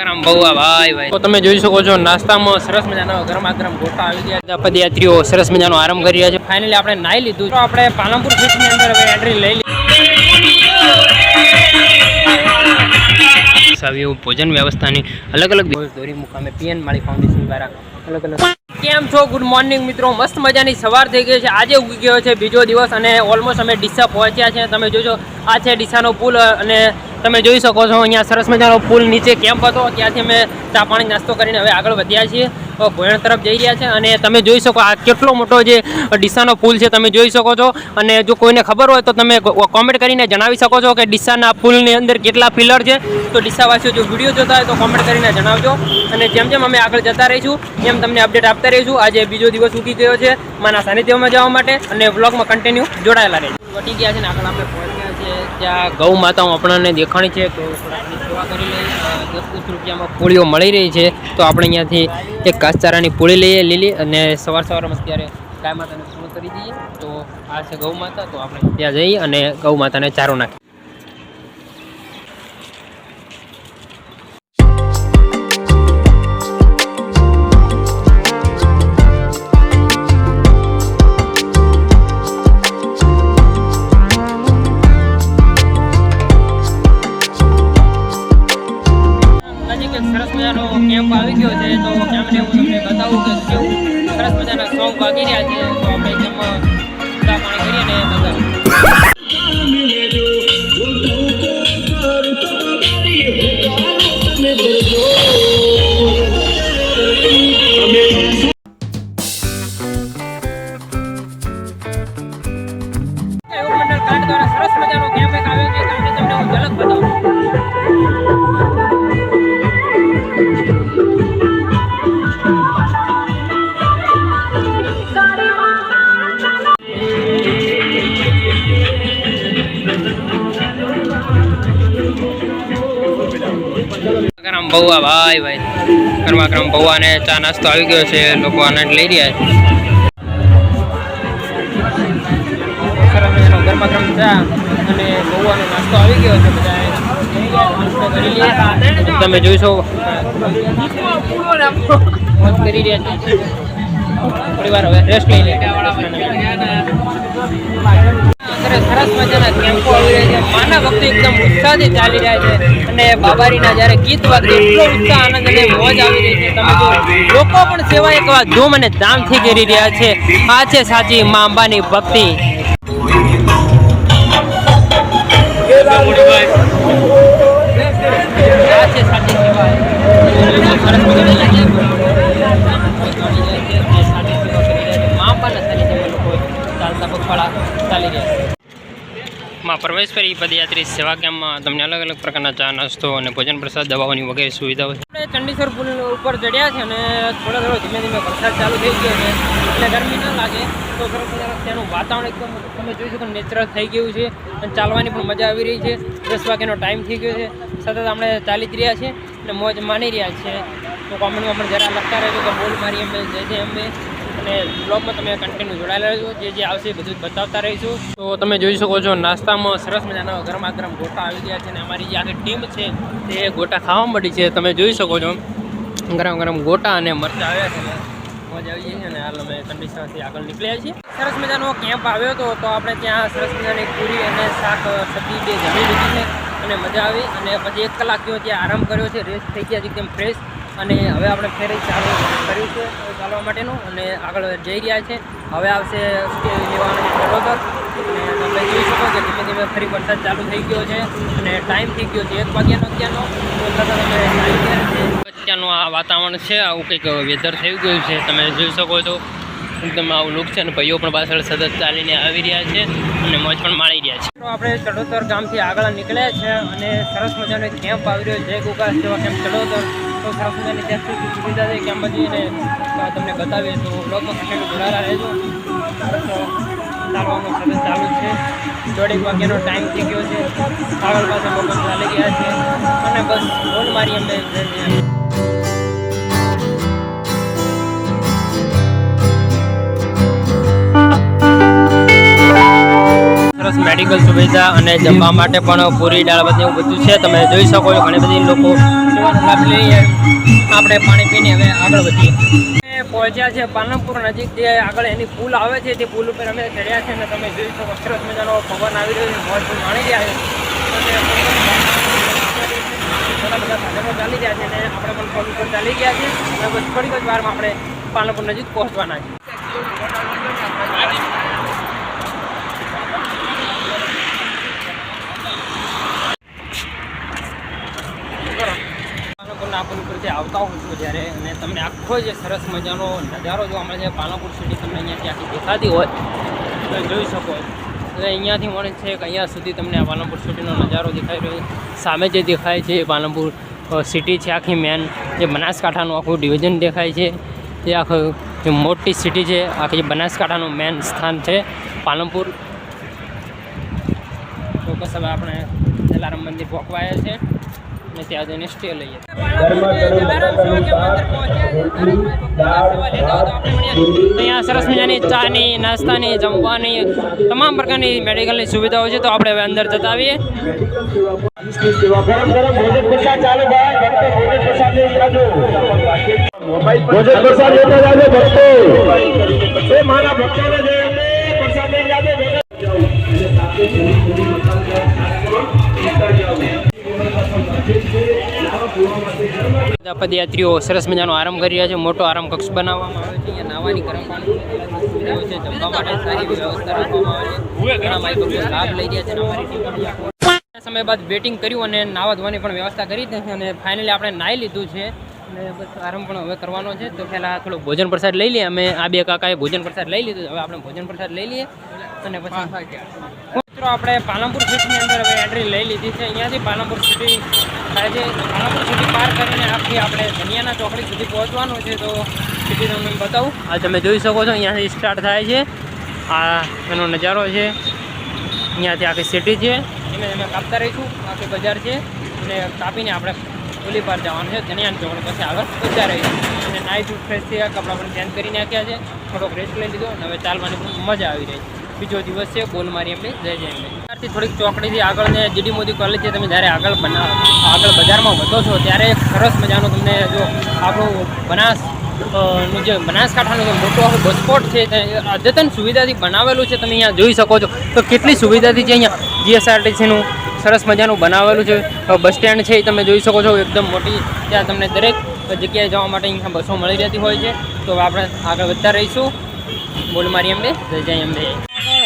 ગરમ બહુઆ ભાઈ તો તમે જોઈ શકો છો નાસ્તામાં સરસ મજાનો ગરમા ગરમ ગોટા આવી ગયા. પદયાત્રીઓ સરસ મજાનો આરામ કરી રહ્યા છે. ફાઇનલી આપણે નાઈ લીધું. તો આપણે પાલનપુર સિટીની અંદર હવે એન્ટ્રી લઈ લીધી. ભોજન વ્યવસ્થાની અલગ અલગ દોરી મુકામે પીએન માળી ફાઉન્ડેશન દ્વારા અલગ અલગ. કેમ છો? ગુડ મોર્નિંગ મિત્રો. મસ્ત મજાની સવાર થઈ ગઈ છે. આજે ઉગી ગયો છે બીજો દિવસ અને ઓલમોસ્ટ અમે ડીસા પહોંચ્યા છે. તમે જોજો આ છે ડીસાનો પુલ અને તમે જોઈ શકો છો અહીંયા સરસ મજાનો પુલ નીચે કેમ્પ હતો. ત્યાંથી અમે ચા પાણી નાસ્તો કરીને હવે આગળ વધ્યા છીએ. ભોયણ તરફ જઈ રહ્યા છે અને તમે જોઈ શકો આ કેટલો મોટો જે ડીસાનો પુલ છે તમે જોઈ શકો છો. અને જો કોઈને ખબર હોય તો તમે કોમેન્ટ કરીને જણાવી શકો છો કે ડીસાના પુલની અંદર કેટલા પિલર છે. તો ડીસાવાસીઓ જો વિડીયો જોતા હોય તો કોમેન્ટ કરીને જણાવજો. અને જેમ જેમ અમે આગળ જતા રહીશું એમ તમને અપડેટ આપતા રહીશું. આજે બીજો દિવસ ઉગી ગયો છે માના સાનિધ્યમાં જવા માટે અને વ્લોગમાં કન્ટિન્યુ જોડાયેલા રહેજો. વટી ગયા છે ને આગળ આપણે પહોંચ્યા છીએ. ત્યાં ગૌ માતાઓ આપણને દેખાણી છે તો થોડાકની સેવા કરી લઈએ. 10-20 રૂપિયામાં પૂળીઓ મળી રહી છે તો આપણે અહીંયાથી એક ઘાસચારાની પૂળી લઈએ લીલી અને સવારમાં અત્યારે ગાય માતાને પૂર્ણ કરી દઈએ. તો આ છે ગૌ માતા. તો આપણે ત્યાં જઈએ અને ગૌ માતાને ચારો નાખીએ. સરસ મજાનો કેમ્પ આવી ગયો છે તો કેમ્પને હું તમને બતાવું કે કેવું સરસ મજાના સોંગ વાગી રહ્યા છે. તો આપણે જેમાં ચા પાણી કરીને બતાવીએ. સરસ મજાનો કેમ્પ આવ્યો છે તમને હું ઝલક બતાવું. ગરમ બહુઆ ભાઈ ગરમા ગરમ બહુઆ ને ચા નાસ્તો આવી ગયો છે. લોકો આનંદ લઈ રહ્યા છે. ગરમા ગરમ ચા અને બહુઆનો નાસ્તો આવી ગયો છે. બધા તમે જોઈશો કરી રહ્યા છે. થોડી વાર હવે રેસ્ટ લઈ લે. સરસ મજાના કેમ્પો આવી રહ્યા છે. માના ભક્તો એકદમ ઉત્સાહથી ચાલી રહ્યા છે અને બાબારીના જ્યારે ગીત વાગે એટલો ઉત્સાહ આનંદ અને મોજ આવી રહી છે. તમે જો લોકો પણ સેવા એક વાર ધૂમ અને ધામથી કરી રહ્યા છે. આ છે સાચી મા અંબાની ભક્તિ. આ છે સાચી સેવા. પરમેશ્વરી પદયાત્રી સેવા કેમ્પમાં તમને અલગ અલગ પ્રકારના ચા નાસ્તો અને ભોજન પ્રસાદ દવાઓની વગેરે સુવિધાઓ છે. આપણે ચંડીસર પુલ ઉપર ચડ્યા છે અને થોડો ધીમે ધીમે વરસાદ ચાલુ થઈ ગયો છે એટલે ગરમી ન લાગે. તો સરસ ત્યાંનું વાતાવરણ એકદમ તમે જોઈ શકો નેચરલ થઈ ગયું છે અને ચાલવાની પણ મજા આવી રહી છે. 10 વાગ્યાનો ટાઈમ થઈ ગયો છે. સતત આપણે ચાલી જ રહ્યા છીએ અને મોજ માણી રહ્યા છીએ. તો કોમેન્ટમાં પણ જરા લખતા રહેજો કે બોલ મારી અમે જય અમે અને બ્લોગમાં તમે કન્ટિન્યુ જોડાયેલા રહેજો. જે આવશે બધું જ બતાવતા રહીશું. તો તમે જોઈ શકો છો નાસ્તામાં સરસ મજાના ગરમા ગરમ ગોટા આવી ગયા છે અને અમારી જે આખી ટીમ છે તે ગોટા ખાવા મળી છે. તમે જોઈ શકો છો ગરમ ગરમ ગોટા અને મરચાં આવ્યા છે. મજા આવી જાય છે અને હાલ અમે કંડિશનથી આગળ નીકળ્યા છીએ. સરસ મજાનો કેમ્પ આવ્યો હતો તો આપણે ત્યાં સરસ મજાની પૂરી અને શાક સબ્જી બે જમી લીધી છે અને મજા આવી. અને પછી 1 કલાક જેવો ત્યાં આરામ કર્યો છે. રેસ્ટ થઈ ગયા છે એકદમ ફ્રેશ. અને હવે આપણે ફેરી ચાલુ કર્યું છે ચાલવા માટેનું અને આગળ જઈ રહ્યા છે. હવે આવશે સ્ટે લેવાનું ચડોતર અને તમે જોઈ શકો કે ધીમે ધીમે ફરી વરસાદ ચાલુ થઈ ગયો છે અને ટાઈમ થઈ ગયો છે 1 વાગ્યાનો અત્યારનો. તો તમે અત્યારનું આ વાતાવરણ છે આવું કંઈક વેધર થઈ ગયું છે. તમે જોઈ શકો છો એકદમ આવું લુક છે અને ભાઈઓ પણ પાછળ સતત ચાલીને આવી રહ્યા છે અને મોજ પણ માણી રહ્યા છે. તો આપણે ચડોતર ગામથી આગળ નીકળ્યા છે અને સરસ મજાનો એક કેમ્પ આવી રહ્યો છે. જય ગોકા સેવા કેમ્પ ચડોતર. તો સરસ મજાની ત્યાં સુવિધા છે કેમ્પમાં જઈને તમને બતાવીએ તો બ્લોગમાં કન્ટિન્યુ જોડાયેલા રહેજો. ચાલવાનું સતત ચાલુ છે. 1:30 વાગ્યાનો ટાઈમ થઈ ગયો છે. આગળ પાસે લોકો ચાલી ગયા છે અને બસ બોલ મારી અમે સરસ સરસ મેડિકલ સુવિધા અને જમવા માટે પણ પૂરી દાળ ભાત એવું બધું છે. તમે જોઈ શકો છો ઘણી બધી લોકો સેવાનો લાભ લઈએ. આપણે પાણી પીને હવે આગળ વધીએ. પહોંચ્યા છે પાલનપુર નજીક, જે આગળ એની પુલ આવે છે તે પુલ ઉપર અમે ચડ્યા છે અને તમે જોઈ શકો સરસ મજાનો પવન આવી રહ્યો છે, મોજ માણી રહ્યા છે. ઘણા બધા સાધનો ચાલી રહ્યા છે અને આપણે પણ પુલ ઉપર ચાલી ગયા છે. અને બસ થોડીક જ વારમાં આપણે પાલનપુર નજીક પહોંચવાના છે. પાલનપુર ઉપરથી આવતા હોઉં છું જ્યારે, અને તમને આખો જે સરસ મજાનો નજારો જોવા મળે છે. પાલનપુર સિટી તમને અહીંયાથી આખી દેખાતી હોય તમે જોઈ શકો. એટલે અહીંયાથી મળે છે કે અહીંયા સુધી તમને આ પાલનપુર સિટીનો નજારો દેખાઈ રહ્યો છે. સામે જે દેખાય છે એ પાલનપુર સિટી છે આખી મેન, જે બનાસકાંઠાનું આખું ડિવિઝન દેખાય છે. એ આખું જે મોટી સિટી છે, આખી બનાસકાંઠાનું મેન સ્થાન છે પાલનપુર. તો બસ હવે આપણે જલારામ મંદિર પહોંચવાયા છે અને ત્યાં જઈને સ્ટે લઈએ. અહીંયા સરસ મજાની ચાની, નાસ્તાની, જમવાની તમામ પ્રકારની મેડિકલની સુવિધાઓ છે. તો આપણે હવે અંદર જતા આવીએ. પદયાત્રીઓ સરસ મજાનો આરામ કરી રહ્યા છે. મોટો આરામ કક્ષ બનાવવામાં આવે છે. અહીંયા નાવાની ગરમ પાણી સુવિધાઓ છે. જમવા માટે સારી વ્યવસ્થા રાખવામાં આવે છે. ઘણા ભાઈ ભક્તો લાભ લઈ રહ્યા છે. અમારી ટીમ સમય બાદ બેટિંગ કર્યું અને નાવા ધોવાની પણ વ્યવસ્થા કરી છે. અને ફાઇનલી આપણે નાહી લીધું છે અને બસ આરામ પણ હવે કરવાનો છે. તો પહેલાં થોડો ભોજન પ્રસાદ લઈ લઈએ. અમે આ બે કાકાએ ભોજન પ્રસાદ લઈ લીધું. હવે આપણે ભોજન પ્રસાદ લઈ લઈએ અને પછી મિત્રો આપણે પાલનપુર સિટીની અંદર હવે એન્ટ્રી લઈ લીધી છે. અહીંયાથી પાલનપુર સિટી થાય છે. પાલનપુર સિટી પાર કરીને આખી આપણે ધનિયાના ચોકડી સુધી પહોંચવાનું છે. તો સિટી તમને બતાવું. આ તમે જોઈ શકો છો અહીંયાથી સ્ટાર્ટ થાય છે. આ એનો નજારો છે. અહીંયાથી આખી સિટી છે. અમે કાપતા રહીશું. આખી બજાર છે અને કાપીને આપણે ઓલી પાર જવાનું છે ધનિયાના ચોકડી. પછી આગળ પહોંચ્યા રહીશું. અને નાઇટ ફ્રેશ થયા, કપડાં પણ ચેન્જ કરી નાખ્યા છે. થોડોક રેસ્ટ લઈ લીધો અને હવે ચાલવાની પણ મજા આવી રહી છે. બીજો દિવસ છે બોલ મારી એમની જય જય એમની. ત્યારથી થોડીક ચોકડીથી આગળ ને જીડી મોદી કોલેજ છે. તમે જ્યારે આગળ બજારમાં વધો છો ત્યારે સરસ મજાનું તમને જો આપણું નું જે બનાસકાંઠાનું જે મોટું આખું બસ સ્પોટ છે તે અદ્યતન સુવિધાથી બનાવેલું છે. તમે અહીંયા જોઈ શકો છો તો કેટલી સુવિધાથી છે. અહીંયા જીએસઆરટીસીનું સરસ મજાનું બનાવેલું છે. બસ સ્ટેન્ડ છે એ તમે જોઈ શકો છો એકદમ મોટી. ત્યાં તમને દરેક જગ્યાએ જવા માટે અહીંયા બસો મળી રહેતી હોય છે. તો આપણે આગળ વધતા રહીશું. બોલ મારી એમને જય જય એમને.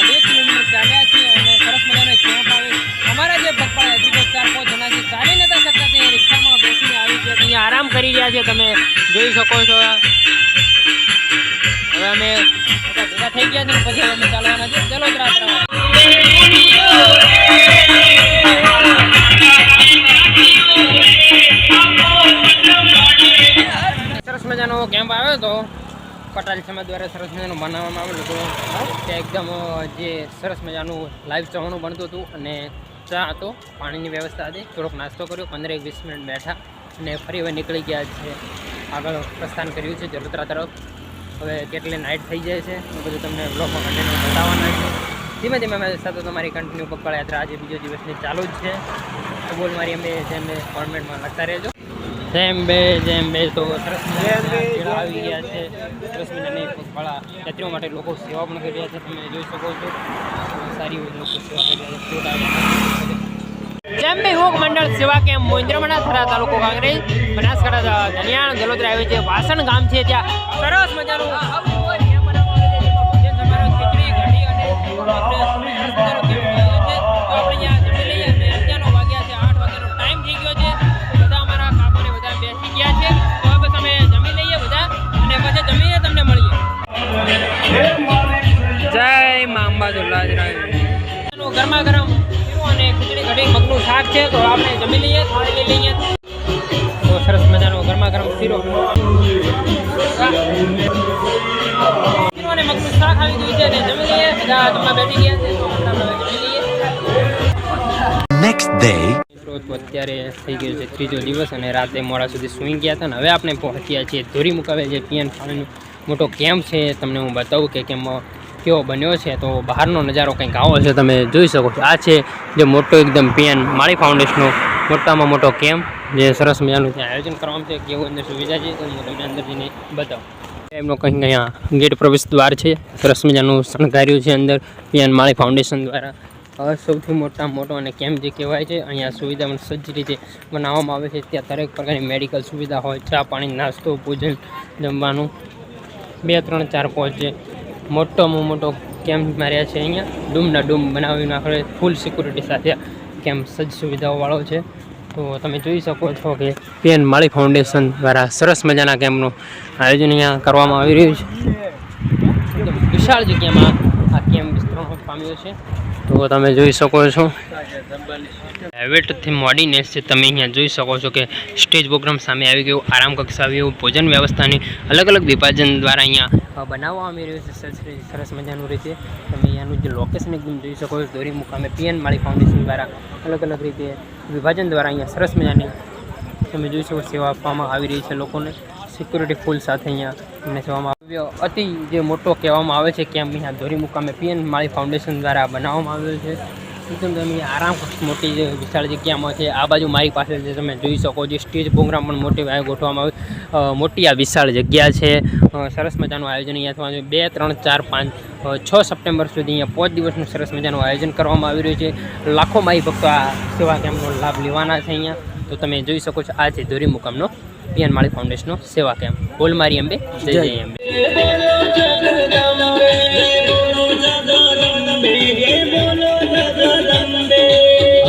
2 કિલોમીટર ચાલ્યા છીએ અને સરસ મજાનો કેમ્પ આવે. અમારા જે પપ્પા હજી તો 4-5 જણા છે, ચાલી નતા શકતા તે રિક્ષામાં બેસીને આવી ગયા. અહીંયા આરામ કરી રહ્યા છે. તમે જોઈ શકો છો. હવે અમે ભેગા થઈ ગયા છે. પછી અમે ચાલવાના છે. ચલો સરસ મજાનો કેમ્પ આવ્યો હતો. પટાલ સમાજ દ્વારા સરસ મજાનું બનાવવામાં આવેલું હતું. ત્યાં એકદમ જે સરસ મજાનું લાઈવ ચવાણું બનતું હતું અને ચા હતો, પાણીની વ્યવસ્થા હતી. થોડોક નાસ્તો કર્યો, 15-20 મિનિટ બેઠા અને ફરી હવે નીકળી ગયા છે. આગળ પ્રસ્થાન કર્યું છે જલોત્રા તરફ. હવે કેટલી નાઇટ થઈ જાય છે એ બધું તમને બ્લોગમાં કન્ટિન્યુ બતાવવાના છે. ધીમે ધીમે અમારી સાથે તમારી કન્ટિન્યુ પગપાળા યાત્રા આજે બીજો દિવસની ચાલુ જ છે. તો બોલ મારી અમે જેમ કોમેન્ટમાં લખતા રહેજો. જેમ બે તો સરસ મજાના આવી ગયા છે. સરસ મજાની પગપાળા યાત્રીઓ માટે લોકો સેવા પણ કરી રહ્યા છે. તમે જોઈ શકો છો સારી લોકો સેવા કરી રહ્યા છે. જેમ બે યોગ મંડળ સેવા કેમ્પ મોંદ્રામણા થરા તાલુકો કાંકરેજ બનાસકાંઠા ધનિયાણ જલોત્રા આવે છે. વાસણ ગામ છે ત્યાં સરસ મજાનું ગરમા ગરમ અને ખીચડી કઢી મગનું શાક છે. તો આપણે જમી લઈએ, થાળી લઈ લઈએ. તો સરસ મજાનો ગરમા ગરમ શીરો અને મગનું શાક આવી ગયું છે અને જમી લઈએ. બધા જમવા બેઠી ગયા છે. તો આપણે જમી લઈએ. નેક્સ્ટ ડે અત્યારે થઈ ગયો છે ત્રીજો દિવસ અને રાતે મોડા સુધી સૂઈ ગયા હતા. અને હવે આપણે પહોંચ્યા છીએ ધોરી મુકાવે જે પીએન પાણીનો મોટો કેમ્પ છે. તમને હું બતાવું કે કેમ્પમાં કેવો બન્યો છે. તો બહારનો નજારો કંઈક આવો છે, તમે જોઈ શકો છો. આ છે જે મોટો એકદમ પીએન માળી ફાઉન્ડેશનનો મોટામાં મોટો કેમ્પ, જે સરસ મજાનું ત્યાં આયોજન કરવામાં છે. કેવું અંદર સુવિધા છે તો હું તમને અંદર જઈને બતાવું. એમનો કંઈક અહીંયા ગેટ પ્રવેશ દ્વાર છે, સરસ મજાનું શણગાર્યું છે અંદર પીએન માળી ફાઉન્ડેશન દ્વારા. સૌથી મોટામાં મોટો અને કેમ્પ જે કહેવાય છે. અહીંયા સુવિધા પણ સજ્જ રીતે બનાવવામાં આવે છે. ત્યાં દરેક પ્રકારની મેડિકલ સુવિધા હોય, ચા પાણી, નાસ્તો, ભોજન, જમવાનું, 2 3 4 5 જે મોટોમાં મોટો કેમ્પ માર્યા છે. અહીંયા ડૂમના ડૂમ બનાવીને આપણે ફૂલ સિક્યુરિટી સાથે કેમ્પ સજ્જ સુવિધાઓવાળો છે. તો તમે જોઈ શકો છો કે પીએન માળી ફાઉન્ડેશન દ્વારા સરસ મજાના કેમ્પનું આયોજન અહીંયા કરવામાં આવી રહ્યું છે. એકદમ વિશાળ જગ્યામાં આ કેમ્પ વિસ્તરણ પામ્યો છે. તો તમે જોઈ શકો છો પ્રાઇવેટથી મોડીને છે. તમે અહીંયા જોઈ શકો છો કે સ્ટેજ પ્રોગ્રામ સામે આવી ગયું, આરામ કક્ષા આવી ગયું, ભોજન વ્યવસ્થાની અલગ અલગ વિભાજન દ્વારા અહીંયા બનાવવામાં આવી રહ્યું છે સરસ મજાનું રીતે. તમે અહીંયાનું જે લોકેશન એકદમ જોઈ શકો છો. દોરી મુકામે પીએન માળી ફાઉન્ડેશન દ્વારા અલગ અલગ રીતે વિભાજન દ્વારા અહીંયા સરસ મજાની તમે જોઈ શકો સેવા આપવામાં આવી રહી છે લોકોને. સિક્યુરિટી ફૂલ સાથે અહીંયા અમને સેવામાં અતિ જે મોટો કહેવામાં આવે છે કેમ્પ અહીંયા દોરી મુકામે પીએન માળી ફાઉન્ડેશન દ્વારા બનાવવામાં આવ્યો છે. એકદમ તમે આરામ મોટી જે વિશાળ જગ્યામાં છે. આ બાજુ મારી પાસે જે તમે જોઈ શકો છો સ્ટેજ પ્રોગ્રામ પણ મોટી ગોઠવવામાં આવે. મોટી આ વિશાળ જગ્યા છે. સરસ મજાનું આયોજન અહીંયા થવાનું છે. 2 3 4 5 6 સપ્ટેમ્બર સુધી અહીંયા 5 દિવસનું સરસ મજાનું આયોજન કરવામાં આવી રહ્યું છે. લાખો માઈ ભક્તો આ સેવા કેમ્પનો લાભ લેવાના છે અહીંયા. તો તમે જોઈ શકો છો આ છે દોરી મુકામનો પીએન માળી ફાઉન્ડેશનનો સેવા કેમ્પ. બોલ મારી અંબે, જય જય અંબે.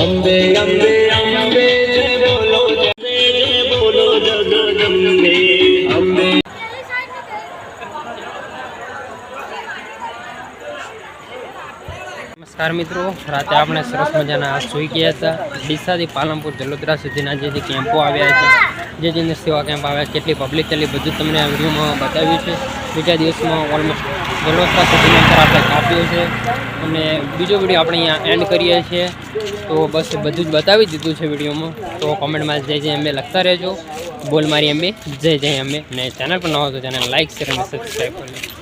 અંબે અંબે અંબે જય બોલો, જય બોલો જગદંબે અંબે. નમસ્કાર મિત્રો, રાતે આપણે સરસ મજાના સૂઈ ગયા હતા. ડીસાથી પાલનપુર જલોદરા સુધીના જે કેમ્પો આવ્યા છે, જે સેવા કેમ્પ આવ્યા, કેટલી પબ્લિક ચાલી, બધું તમને આ વિડીયોમાં બતાવ્યું છે. બીજા દિવસમાં ઓલમોસ્ટ જલોદરા સુધીનો અંતર આપણે કાપ્યું છે અને બીજો વિડીયો આપણે અહીંયા એન્ડ કરીએ છીએ. તો બસ બધું જ બતાવી દીધું છે વિડીયોમાં. તો કોમેન્ટમાં જય જય અંબે લખતા રહેજો. બોલ મારી અંબે, જય જય અંબે. અને ચેનલ પર ન હોય તો ચેનલ લાઈક, શેર અને સબસ્ક્રાઈબ કરજો.